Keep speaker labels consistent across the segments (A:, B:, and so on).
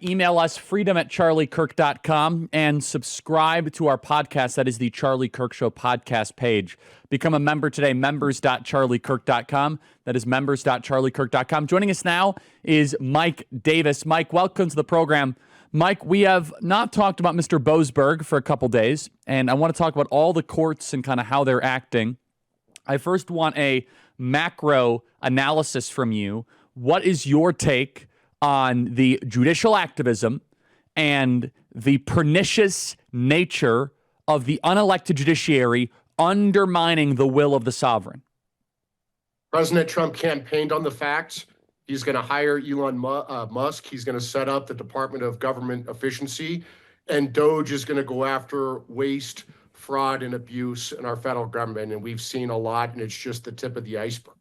A: Email us freedom@charliekirk.com and subscribe to our podcast. That is the Charlie Kirk Show podcast page. Become a member today, members.charliekirk.com. That is members.charliekirk.com. Joining us now is Mike Davis. Mike, welcome to the program. Mike, we have not talked about Mr. Boasberg for a couple days, and I want to talk about all the courts and kind of how they're acting. I first want a macro analysis from you. What is your take on the judicial activism and the pernicious nature of the unelected judiciary undermining the will of the sovereign?
B: President Trump campaigned on the fact he's going to hire Elon Musk. He's going to set up the Department of Government Efficiency, and DOGE is going to go after waste, fraud, and abuse in our federal government. And we've seen a lot, and it's just the tip of the iceberg.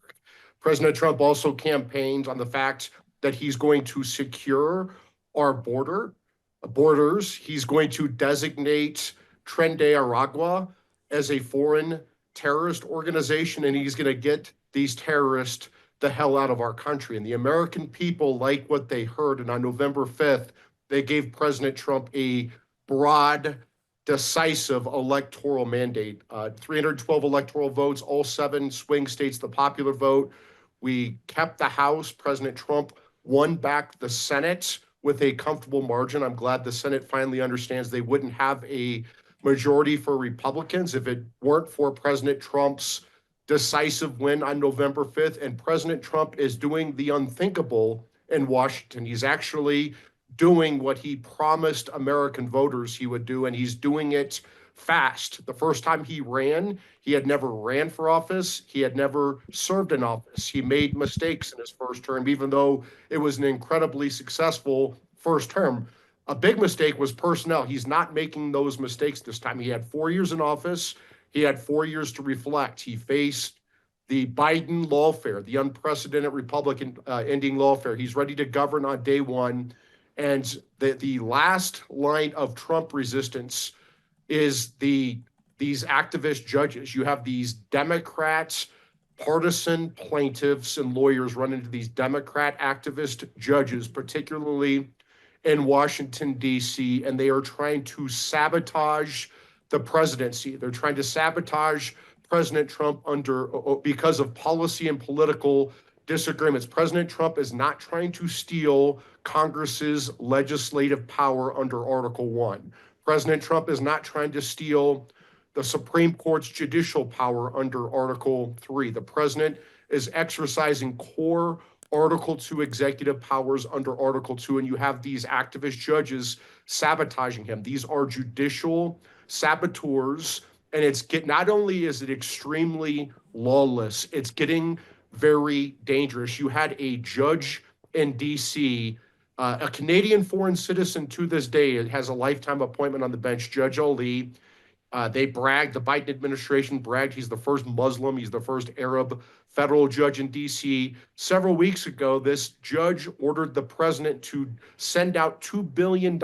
B: President Trump also campaigned on the fact that he's going to secure our borders. He's going to designate Tren de Aragua as a foreign terrorist organization, and he's going to get these terrorists the hell out of our country. And the American people like what they heard. And on November 5th, they gave President Trump a broad, decisive electoral mandate. 312 electoral votes, all 7 swing states, the popular vote. We kept the House. President Trump won back the Senate with a comfortable margin. I'm glad the Senate finally understands they wouldn't have a majority for Republicans if it weren't for President Trump's decisive win on November 5th. And President Trump is doing the unthinkable in Washington. He's actually doing what he promised American voters he would do, and he's doing it fast. The first time he ran, he had never ran for office. He had never served in office. He made mistakes in his first term, even though it was an incredibly successful first term. A big mistake was personnel. He's not making those mistakes this time. He had 4 years in office. He had 4 years to reflect. He faced the Biden lawfare, the unprecedented Republican ending lawfare. He's ready to govern on day one. And the last line of Trump resistance is these activist judges. You have these Democrats, partisan plaintiffs and lawyers run into these Democrat activist judges, particularly in Washington, D.C., and they are trying to sabotage the presidency. They're trying to sabotage President Trump because of policy and political disagreements. President Trump is not trying to steal Congress's legislative power under Article 1. President Trump is not trying to steal the Supreme Court's judicial power under Article 3. The president is exercising core Article 2 executive powers under Article 2, and you have these activist judges sabotaging him. These are judicial saboteurs, and not only is it extremely lawless, it's getting very dangerous. You had a judge in D.C., a Canadian foreign citizen to this day, has a lifetime appointment on the bench, Judge Ali. They bragged, the Biden administration bragged, he's the first Muslim, he's the first Arab federal judge in D.C. Several weeks ago, this judge ordered the president to send out $2 billion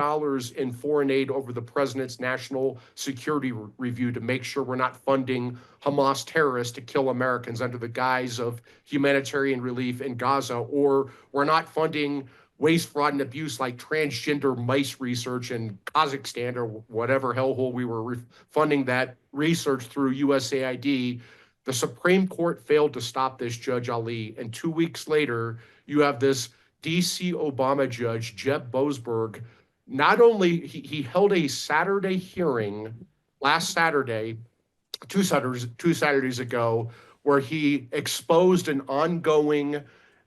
B: in foreign aid over the president's national security review to make sure we're not funding Hamas terrorists to kill Americans under the guise of humanitarian relief in Gaza, or we're not funding waste, fraud, and abuse like transgender mice research in Kazakhstan or whatever hellhole we were funding that research through USAID. The Supreme Court failed to stop this Judge Ali. And 2 weeks later, you have this D.C. Obama judge, Jeb Boasberg. Not only he held a Saturday hearing last Saturday, two Saturdays ago, where he exposed an ongoing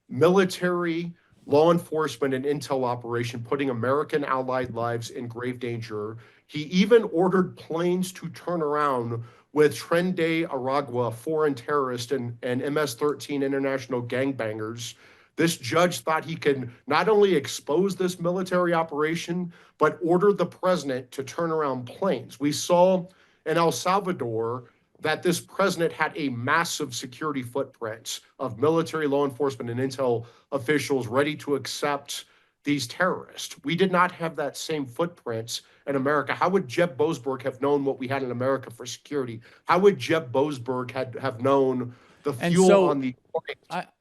B: military, law enforcement, and intel operation putting American allied lives in grave danger. He even ordered planes to turn around with Tren de Aragua, foreign terrorists, and MS-13 international gangbangers. This judge thought he could not only expose this military operation, but order the president to turn around planes. We saw in El Salvador that this president had a massive security footprint of military, law enforcement, and intel officials ready to accept these terrorists. We did not have that same footprint in America. How would Jeb Boasberg have known what we had in America for security? How would Jeb Boasberg have known the fuel on the...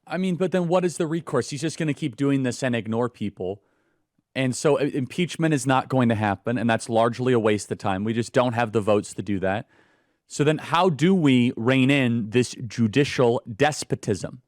A: I mean, but then what is the recourse? He's just going to keep doing this and ignore people. And so impeachment is not going to happen, and that's largely a waste of time. We just don't have the votes to do that. So then how do we rein in this judicial despotism?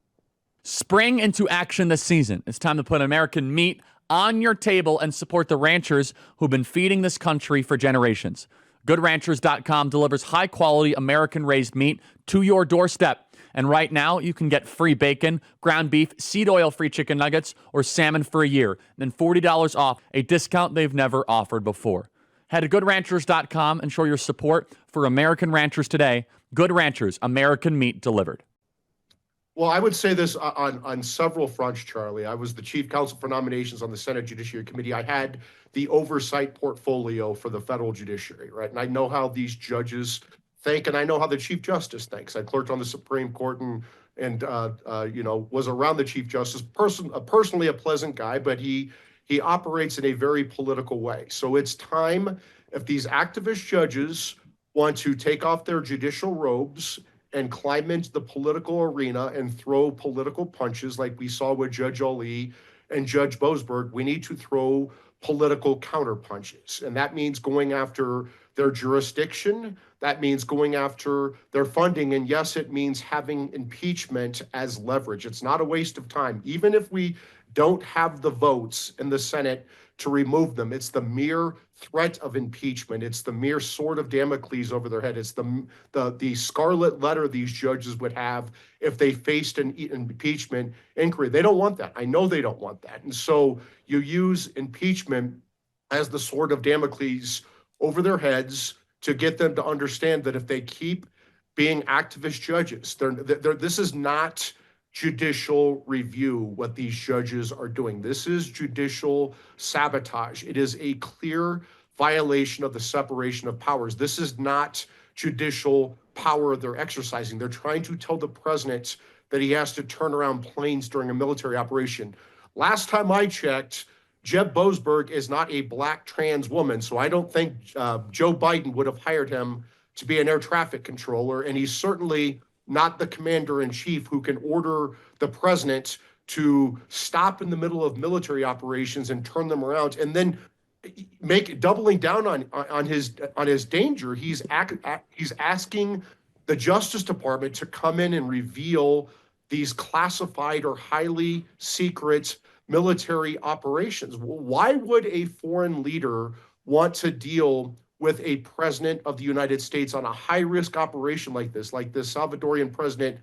A: Spring into action this season. It's time to put American meat on your table and support the ranchers who've been feeding this country for generations. GoodRanchers.com delivers high-quality American-raised meat to your doorstep. And right now, you can get free bacon, ground beef, seed oil-free chicken nuggets, or salmon for a year, then $40 off, a discount they've never offered before. Head to GoodRanchers.com and show your support for American ranchers today. Good Ranchers, American meat delivered.
B: Well, I would say this on several fronts, Charlie. I was the chief counsel for nominations on the Senate Judiciary Committee. I had the oversight portfolio for the federal judiciary, right? And I know how these judges think, and I know how the Chief Justice thinks. I clerked on the Supreme Court and was around the Chief Justice. Personally a pleasant guy, but he operates in a very political way. So it's time, if these activist judges want to take off their judicial robes and climb into the political arena and throw political punches like we saw with Judge Ali and Judge Boasberg, we need to throw political counter punches. And that means going after their jurisdiction. That means going after their funding. And yes, it means having impeachment as leverage. It's not a waste of time. Even if we don't have the votes in the Senate to remove them, it's the mere threat of impeachment. It's the mere sword of Damocles over their head. It's the scarlet letter these judges would have if they faced an impeachment inquiry. They don't want that. I know they don't want that. And so you use impeachment as the sword of Damocles over their heads to get them to understand that if they keep being activist judges, this is not judicial review, what these judges are doing. This is judicial sabotage. It is a clear violation of the separation of powers. This is not judicial power they're exercising. They're trying to tell the president that he has to turn around planes during a military operation. Last time I checked, Jeb Boasberg is not a black trans woman, so I don't think Joe Biden would have hired him to be an air traffic controller, and he's certainly not the commander-in-chief who can order the president to stop in the middle of military operations and turn them around, and then doubling down on his danger. He's asking the Justice Department to come in and reveal these classified or highly secret military operations. Why would a foreign leader want to deal with a president of the United States on a high-risk operation like this Salvadorian president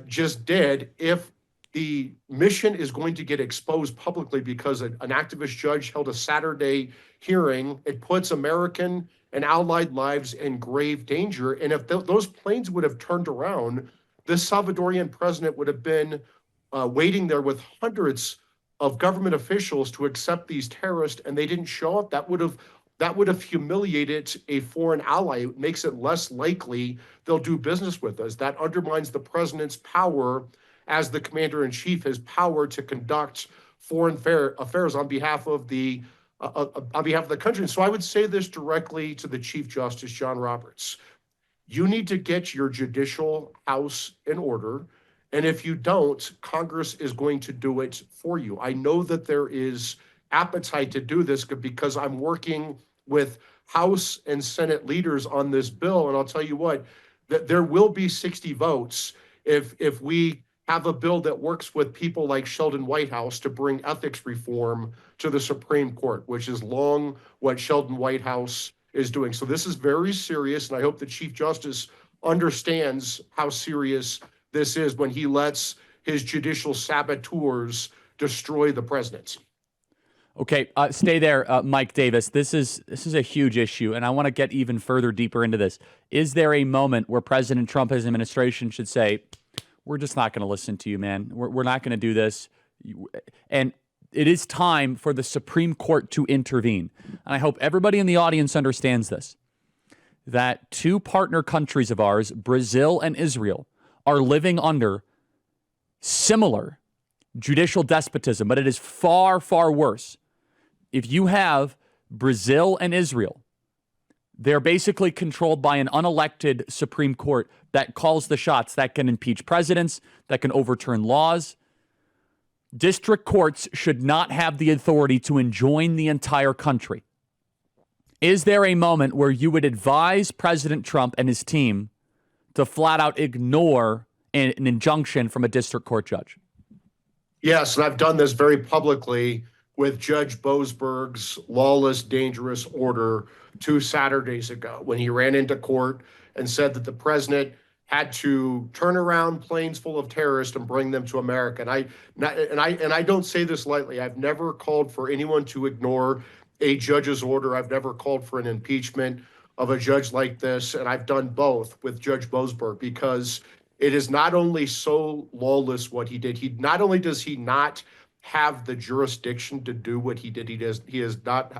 B: just did, if the mission is going to get exposed publicly because an activist judge held a Saturday hearing? It puts American and allied lives in grave danger. And if those planes would have turned around, this Salvadorian president would have been waiting there with hundreds of government officials to accept these terrorists, and they didn't show up. That would have humiliated a foreign ally. It makes it less likely they'll do business with us. That undermines the president's power as the commander-in-chief, his power to conduct foreign affairs on behalf of the country. And so I would say this directly to the Chief Justice, John Roberts. You need to get your judicial house in order. And if you don't, Congress is going to do it for you. I know that there is appetite to do this because I'm working with House and Senate leaders on this bill. And I'll tell you what, that there will be 60 votes if we have a bill that works with people like Sheldon Whitehouse to bring ethics reform to the Supreme Court, which is long what Sheldon Whitehouse is doing. So this is very serious, and I hope the Chief Justice understands how serious this is when he lets his judicial saboteurs destroy the presidency.
A: Okay, stay there, Mike Davis. This is a huge issue, and I want to get even further deeper into this. Is there a moment where President Trump, his administration, should say, we're just not going to listen to you, man. We're not going to do this. And it is time for the Supreme Court to intervene. And I hope everybody in the audience understands this, that two partner countries of ours, Brazil and Israel, are living under similar judicial despotism, but it is far, far worse. If you have Brazil and Israel, they're basically controlled by an unelected Supreme Court that calls the shots, that can impeach presidents, that can overturn laws. District courts should not have the authority to enjoin the entire country. Is there a moment where you would advise President Trump and his team to flat out ignore an injunction from a district court judge?
B: Yes, and I've done this very publicly with Judge Boasberg's lawless, dangerous order 2 Saturdays ago when he ran into court and said that the president had to turn around planes full of terrorists and bring them to America. And I don't say this lightly. I've never called for anyone to ignore a judge's order. I've never called for an impeachment of a judge like this, and I've done both with Judge Boasberg because it is not only so lawless what he did. Not only does he not have the jurisdiction to do what he did, he does not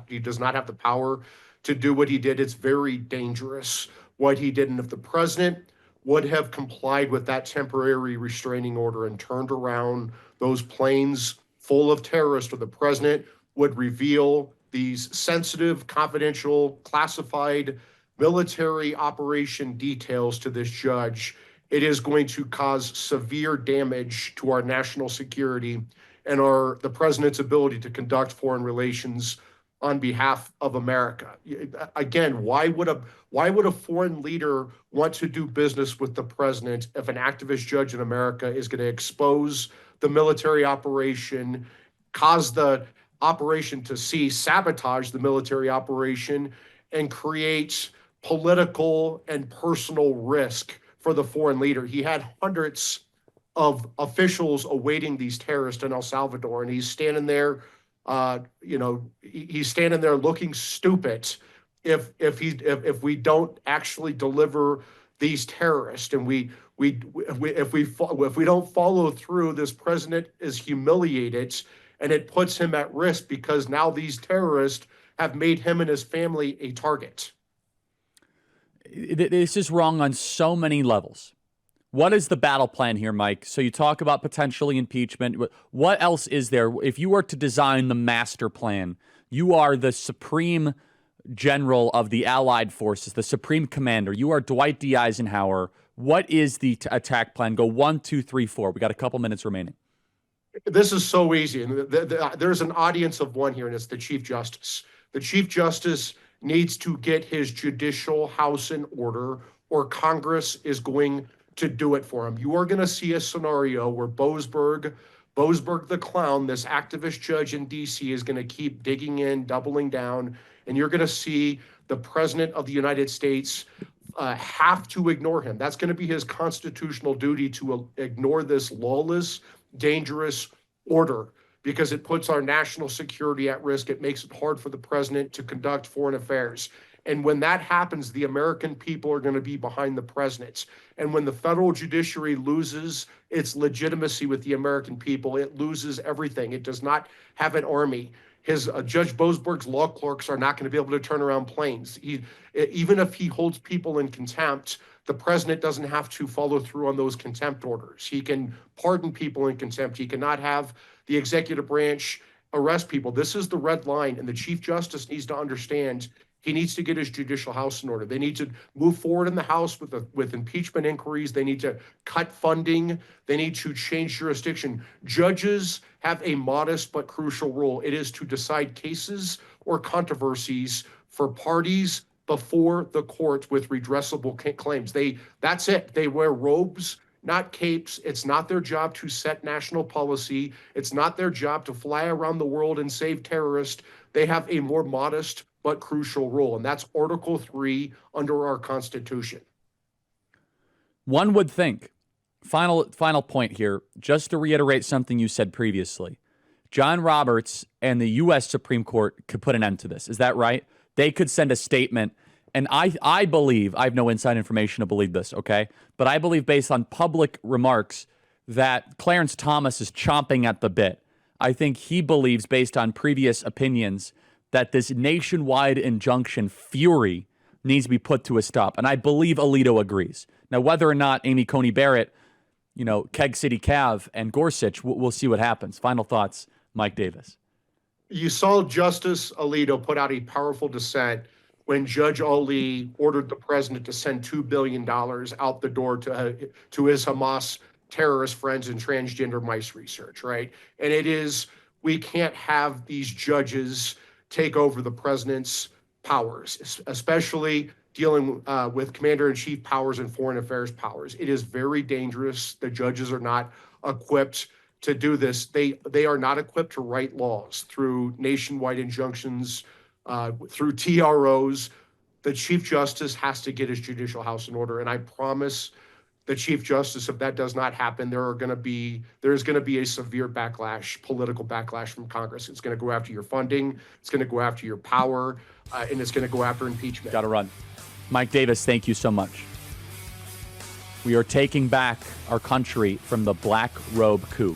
B: have the power to do what he did. It's very dangerous what he did. And if the president would have complied with that temporary restraining order and turned around those planes full of terrorists, or the president would reveal these sensitive, confidential, classified military operation details to this judge, it is going to cause severe damage to our national security and the president's ability to conduct foreign relations on behalf of America. Again, why would a foreign leader want to do business with the president if an activist judge in America is going to expose the military operation, cause the operation to cease, sabotage the military operation, and create political and personal risk for the foreign leader? He had hundreds of officials awaiting these terrorists in El Salvador, and he's standing there, he's standing there looking stupid if we don't actually deliver these terrorists, and if we don't follow through, this president is humiliated, and it puts him at risk because now these terrorists have made him and his family a target.
A: This is wrong on so many levels. What is the battle plan here, Mike? So you talk about potentially impeachment. What else is there? If you were to design the master plan, you are the supreme general of the Allied forces, the supreme commander. You are Dwight D. Eisenhower. What is the attack plan? Go 1, 2, 3, 4. We got a couple minutes remaining.
B: This is so easy. And there's an audience of one here, and it's the Chief Justice. The Chief Justice needs to get his judicial house in order, or Congress is going to do it for him. You are going to see a scenario where Boasberg the clown, this activist judge in D.C., is going to keep digging in, doubling down, and you're going to see the President of the United States have to ignore him. That's going to be his constitutional duty, to ignore this lawless, dangerous order, because it puts our national security at risk. It makes it hard for the president to conduct foreign affairs. And when that happens, the American people are going to be behind the president. And when the federal judiciary loses its legitimacy with the American people, it loses everything. It does not have an army. Judge Boasberg's law clerks are not going to be able to turn around planes. Even if he holds people in contempt, the president doesn't have to follow through on those contempt orders. He can pardon people in contempt. He cannot have the executive branch arrest people. This is the red line, and the Chief Justice needs to understand he needs to get his judicial house in order. They need to move forward in the House with impeachment inquiries. They need to cut funding. They need to change jurisdiction. Judges have a modest but crucial role. It is to decide cases or controversies for parties before the court with redressable claims. That's it. They wear robes, not capes. It's not their job to set national policy. It's not their job to fly around the world and save terrorists. They have a more modest but crucial role, and that's Article 3 under our Constitution.
A: One would think, final point here, just to reiterate something you said previously, John Roberts and the U.S. Supreme Court could put an end to this. Is that right? They could send a statement, and I believe, I have no inside information to believe this, okay? But I believe, based on public remarks, that Clarence Thomas is chomping at the bit. I think he believes, based on previous opinions, that this nationwide injunction fury needs to be put to a stop. And I believe Alito agrees. Now, whether or not Amy Coney Barrett, Keg City Cav, and Gorsuch, we'll see what happens. Final thoughts, Mike Davis.
B: You saw Justice Alito put out a powerful dissent when Judge Ali ordered the president to send $2 billion out the door to his Hamas terrorist friends and transgender mice research, right? And we can't have these judges take over the president's powers, especially dealing with commander-in-chief powers and foreign affairs powers. It is very dangerous. The judges are not equipped to do this. They are not equipped to write laws through nationwide injunctions, through TROs. The Chief Justice has to get his judicial house in order. And I promise the Chief Justice, if that does not happen, there's going to be a severe backlash, political backlash from Congress. It's going to go after your funding, it's going to go after your power, and it's going to go after impeachment.
A: Got to run. Mike Davis, thank you so much. We are taking back our country from the black robe coup.